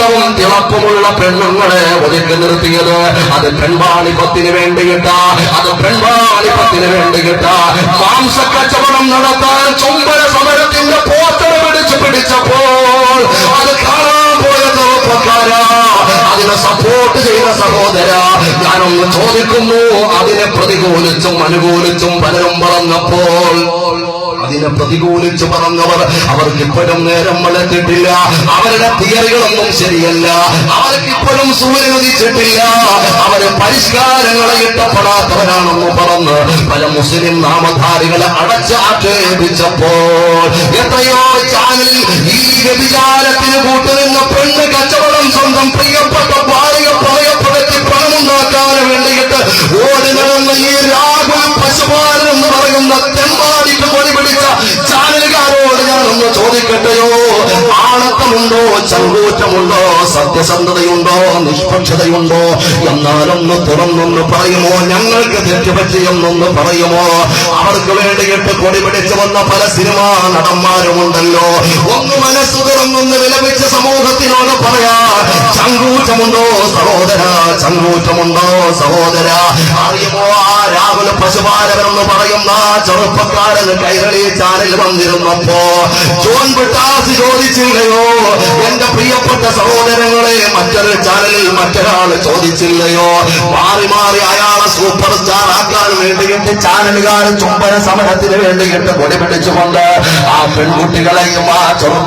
സുഗന്ധവും തിളപ്പമുള്ള പെണ്ണുങ്ങളെ ഒതുക്കി നിർത്തിയത് അത് പെൺവാണിപത്തിന് വേണ്ടിയിട്ടാ, അത് പെൺവാണിപത്തിന് വേണ്ടിയിട്ടാ. മാംസക്കച്ചവടം നടത്താൻ ചുംബന സമരത്തിന്റെ പോസ്റ്റർ പിടിച്ചപ്പോൾ അത് കാണാൻ പോയ ചെറുപ്പക്കാരാ, അതിനെ സപ്പോർട്ട് ചെയ്ത സഹോദര, ഞാനൊന്ന് ചോദിക്കുന്നു, അതിനെ പ്രതികൂലിച്ചും അനുകൂലിച്ചും പലരും പറഞ്ഞപ്പോൾ, അതിനെ പ്രതികൂലിച്ച് പറഞ്ഞവർ അവർക്കിപ്പോഴും നേരം വളർത്തിട്ടില്ല, അവരുടെ തിയറികളൊന്നും ശരിയല്ല, അവർക്കിപ്പോഴും സൂര്യൻ ഉദിച്ചിട്ടില്ല, അവര് പരിഷ്കാരങ്ങളെ ഇഷ്ടപ്പെടാത്തവരാണെന്ന് പറഞ്ഞ് പല മുസ്ലിം നാമധാരികളെ അടച്ചാക്ഷേപിച്ചപ്പോൾ എത്രയോ ചാനലിൽ ഈ വ്യഭിചാരത്തിന് കൂട്ടുനിന്ന പെണ്ണ് കച്ചവടം സ്വന്തം പ്രിയപ്പെട്ട ഭാര്യയെ പറയപ്പെടുത്തി പണമുണ്ടാക്കാൻ വേണ്ടിയിട്ട് ഓടി നടന്ന ഈ രാഹുൽ പശുപാലൻ എന്ന് പറയുന്ന തെമ്മാടിക്ക് കൊടി പിടിച്ച ചാനലുകാരോട് ഞാനൊന്ന് ചോദിക്കട്ടെയോ, ആണത്തമുണ്ടോ, ചങ്കൂറ്റമുണ്ടോ, സത്യസന്ധതയുണ്ടോ, നിഷ്പക്ഷതയുണ്ടോ? എന്നാലൊന്ന് തുറന്നൊന്ന് പറയുമോ? ഞങ്ങൾക്ക് തെറ്റുപറ്റിയെന്നൊന്ന് പറയുമോ? അവർക്ക് വേണ്ടിയിട്ട് കൊടി പിടിച്ചു വന്ന പല സിനിമാ നടന്മാരുമുണ്ടല്ലോ, ഒന്ന് മനസ്സു തുറന്നൊന്ന് വിലപിച്ച സമൂഹത്തിനോട് പറയാ, ചങ്കൂറ്റമുണ്ടോ സഹോദര, ചങ്കൂറ്റമുണ്ടോ സഹോദര? അറിയുമോ, ആ രാഹുൽ പശുപാലകരെന്ന് പറയുന്ന ചെറുപ്പക്കാരന് കൈരളി ചാനൽ വന്നിരുന്നപ്പോ ജോൺ ബ്രിട്ടാസ് ചോദിച്ചില്ലയോ, എന്റെ പ്രിയപ്പെട്ട സഹോദരങ്ങളെ, മറ്റൊരു ചാനലിൽ മറ്റൊരാൾ ചോദിച്ചില്ലയോ? മാറി മാറി അയാളെ സൂപ്പർ സ്റ്റാർ ആക്കാൻ വേണ്ടിയിട്ട് ചാനലുകാരൻ ചുംബന സമരത്തിന് വേണ്ടിയിട്ട് കൊടി പിടിച്ചുകൊണ്ട് ആ പെൺകുട്ടികളെയും ആ ചെറുപ്പ